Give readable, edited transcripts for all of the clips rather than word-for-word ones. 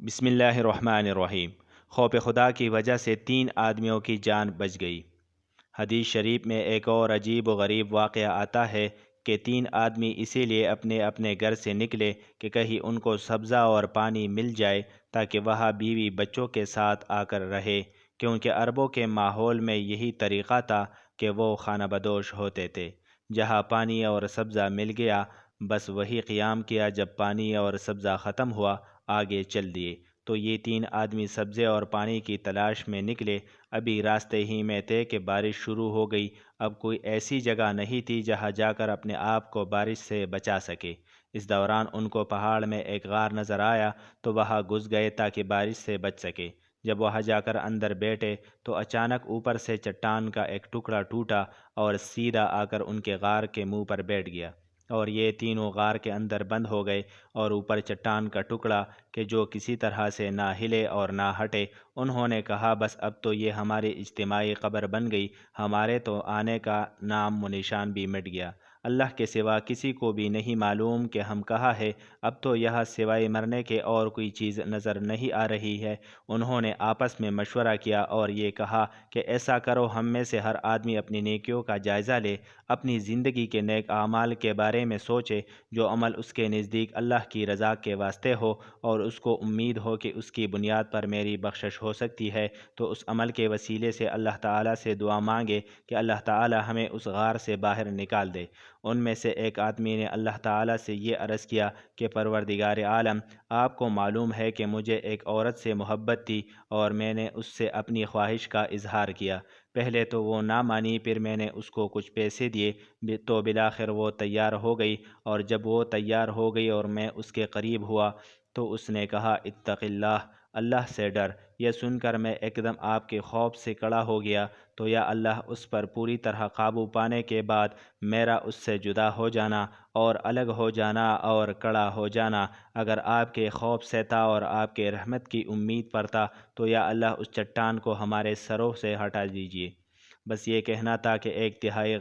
بسم اللہ الرحمن الرحیم۔ خوف خدا کی وجہ سے 3 آدمیوں کی جان بچ گئی۔ حدیث شریف میں ایک اور عجیب و غریب واقعہ آتا ہے کہ 3 آدمی اسی لیے اپنے اپنے گھر سے نکلے کہ کہیں ان کو سبزہ اور پانی مل جائے تاکہ وہاں بیوی بچوں کے ساتھ آ کر رہے، کیونکہ عربوں کے ماحول میں یہی طریقہ تھا کہ وہ خانہ بدوش ہوتے تھے۔ جہاں پانی اور سبزہ مل گیا بس وہی قیام کیا، جب پانی اور سبزہ ختم ہوا آگے چل دیے۔ تو یہ 3 آدمی سبزے اور پانی کی تلاش میں نکلے۔ ابھی راستے ہی میں تھے کہ بارش شروع ہو گئی۔ اب کوئی ایسی جگہ نہیں تھی جہاں جا کر اپنے آپ کو بارش سے بچا سکے۔ اس دوران ان کو پہاڑ میں ایک غار نظر آیا تو وہاں گھس گئے تاکہ بارش سے بچ سکے۔ جب وہاں جا کر اندر بیٹھے تو اچانک اوپر سے چٹان کا ایک ٹکڑا ٹوٹا اور سیدھا آ کر ان کے غار کے منہ پر بیٹھ گیا، اور یہ تینوں غار کے اندر بند ہو گئے۔ اور اوپر چٹان کا ٹکڑا کہ جو کسی طرح سے نہ ہلے اور نہ ہٹے۔ انہوں نے کہا بس اب تو یہ ہماری اجتماعی قبر بن گئی، ہمارے تو آنے کا نام و نشان بھی مٹ گیا۔ اللہ کے سوا کسی کو بھی نہیں معلوم کہ ہم کہاں ہیں۔ اب تو یہاں سوائے مرنے کے اور کوئی چیز نظر نہیں آ رہی ہے۔ انہوں نے آپس میں مشورہ کیا اور یہ کہا کہ ایسا کرو، ہم میں سے ہر آدمی اپنی نیکیوں کا جائزہ لے، اپنی زندگی کے نیک اعمال کے بارے میں سوچے، جو عمل اس کے نزدیک اللہ کی رضا کے واسطے ہو اور اس کو امید ہو کہ اس کی بنیاد پر میری بخشش ہو سکتی ہے، تو اس عمل کے وسیلے سے اللہ تعالیٰ سے دعا مانگے کہ اللہ تعالیٰ ہمیں اس غار سے باہر نکال دے۔ ان میں سے ایک آدمی نے اللہ تعالیٰ سے یہ عرض کیا کہ پروردگار عالم، آپ کو معلوم ہے کہ مجھے ایک عورت سے محبت تھی اور میں نے اس سے اپنی خواہش کا اظہار کیا۔ پہلے تو وہ نہ مانی، پھر میں نے اس کو کچھ پیسے دیے تو بالآخر وہ تیار ہو گئی، اور جب وہ تیار ہو گئی اور میں اس کے قریب ہوا تو اس نے کہا اتق اللہ، اللہ سے ڈر۔ یہ سن کر میں ایک دم آپ کے خوف سے کھڑا ہو گیا۔ تو یا اللہ، اس پر پوری طرح قابو پانے کے بعد میرا اس سے جدا ہو جانا اور الگ ہو جانا اور کھڑا ہو جانا اگر آپ کے خوف سے تھا اور آپ کے رحمت کی امید پر تھا، تو یا اللہ اس چٹان کو ہمارے سروں سے ہٹا دیجیے۔ بس یہ کہنا تھا کہ ایک تہائی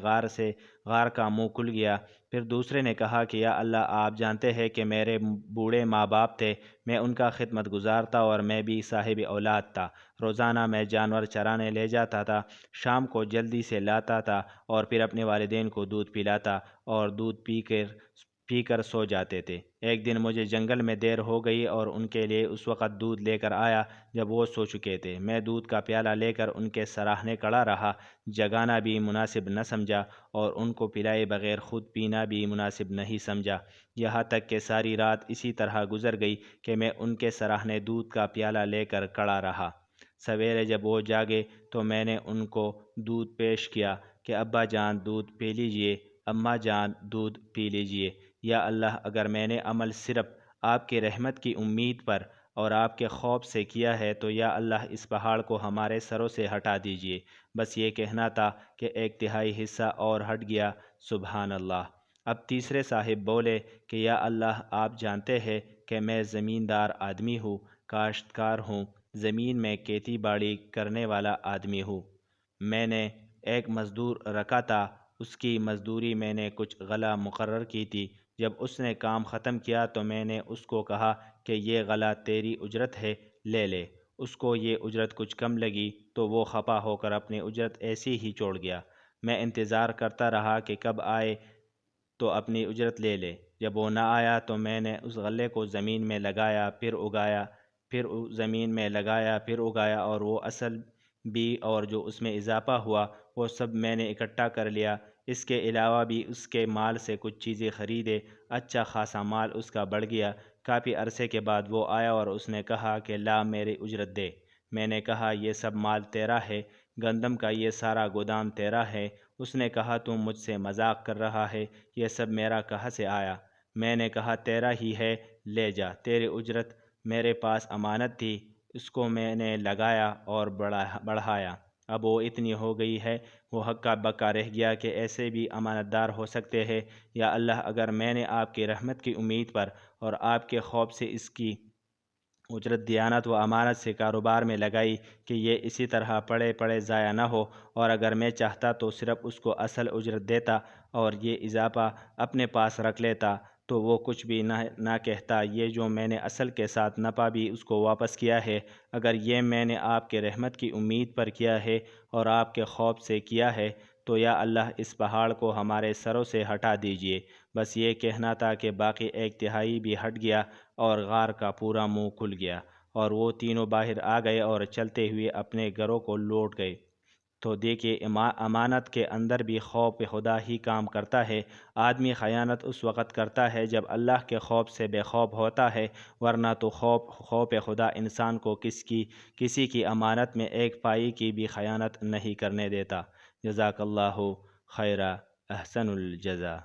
غار کا منہ کھل گیا۔ پھر دوسرے نے کہا کہ یا اللہ، آپ جانتے ہیں کہ میرے بوڑھے ماں باپ تھے، میں ان کا خدمت گزار تھا اور میں بھی صاحب اولاد تھا۔ روزانہ میں جانور چرانے لے جاتا تھا، شام کو جلدی سے لاتا تھا اور پھر اپنے والدین کو دودھ پلاتا اور دودھ پی کر سو جاتے تھے۔ ایک دن مجھے جنگل میں دیر ہو گئی اور ان کے لیے اس وقت دودھ لے کر آیا جب وہ سو چکے تھے۔ میں دودھ کا پیالہ لے کر ان کے سراہنے کھڑا رہا، جگانا بھی مناسب نہ سمجھا اور ان کو پلائے بغیر خود پینا بھی مناسب نہیں سمجھا، یہاں تک کہ ساری رات اسی طرح گزر گئی کہ میں ان کے سراہنے دودھ کا پیالہ لے کر کھڑا رہا۔ سویرے جب وہ جاگے تو میں نے ان کو دودھ پیش کیا کہ ابا جان دودھ پی لیجئے، اماں جان دودھ پی لیجئے۔ یا اللہ، اگر میں نے عمل صرف آپ کی رحمت کی امید پر اور آپ کے خوف سے کیا ہے تو یا اللہ اس پہاڑ کو ہمارے سروں سے ہٹا دیجئے۔ بس یہ کہنا تھا کہ ایک تہائی حصہ اور ہٹ گیا۔ سبحان اللہ۔ اب تیسرے صاحب بولے کہ یا اللہ، آپ جانتے ہیں کہ میں زمیندار آدمی ہوں، کاشتکار ہوں، زمین میں کھیتی باڑی کرنے والا آدمی ہوں۔ میں نے ایک مزدور رکھا تھا، اس کی مزدوری میں نے کچھ غلہ مقرر کی تھی۔ جب اس نے کام ختم کیا تو میں نے اس کو کہا کہ یہ غلہ تیری اجرت ہے، لے لے۔ اس کو یہ اجرت کچھ کم لگی تو وہ خفا ہو کر اپنی اجرت ایسی ہی چھوڑ گیا۔ میں انتظار کرتا رہا کہ کب آئے تو اپنی اجرت لے لے۔ جب وہ نہ آیا تو میں نے اس غلے کو زمین میں لگایا، پھر اگایا، پھر زمین میں لگایا، پھر اگایا، اور وہ اصل بھی اور جو اس میں اضافہ ہوا وہ سب میں نے اکٹھا کر لیا۔ اس کے علاوہ بھی اس کے مال سے کچھ چیزیں خریدے، اچھا خاصا مال اس کا بڑھ گیا۔ کافی عرصے کے بعد وہ آیا اور اس نے کہا کہ لا، میری اجرت دے۔ میں نے کہا یہ سب مال تیرا ہے، گندم کا یہ سارا گودام تیرا ہے۔ اس نے کہا تم مجھ سے مذاق کر رہا ہے، یہ سب میرا کہاں سے آیا؟ میں نے کہا تیرا ہی ہے، لے جا، تیری اجرت میرے پاس امانت تھی، اس کو میں نے لگایا اور بڑھایا، اب وہ اتنی ہو گئی ہے، وہ ہکا بکا رہ گیا کہ ایسے بھی امانت دار ہو سکتے ہیں۔ یا اللہ، اگر میں نے آپ کی رحمت کی امید پر اور آپ کے خوف سے اس کی اجرت دیانت و امانت سے کاروبار میں لگائی کہ یہ اسی طرح پڑے پڑے ضائع نہ ہو، اور اگر میں چاہتا تو صرف اس کو اصل اجرت دیتا اور یہ اضافہ اپنے پاس رکھ لیتا، تو وہ کچھ بھی نہ کہتا، یہ جو میں نے اصل کے ساتھ نپا بھی اس کو واپس کیا ہے، اگر یہ میں نے آپ کے رحمت کی امید پر کیا ہے اور آپ کے خوف سے کیا ہے تو یا اللہ اس پہاڑ کو ہمارے سروں سے ہٹا دیجئے۔ بس یہ کہنا تھا کہ باقی ایک تہائی بھی ہٹ گیا اور غار کا پورا منہ کھل گیا، اور وہ تینوں باہر آ گئے اور چلتے ہوئے اپنے گھروں کو لوٹ گئے۔ تو دیکھیے امانت کے اندر بھی خوف خدا ہی کام کرتا ہے۔ آدمی خیانت اس وقت کرتا ہے جب اللہ کے خوف سے بے خوف ہوتا ہے، ورنہ تو خوف خدا انسان کو کسی کی امانت میں ایک پائی کی بھی خیانت نہیں کرنے دیتا۔ جزاک اللہ خیرہ، احسن الجزا۔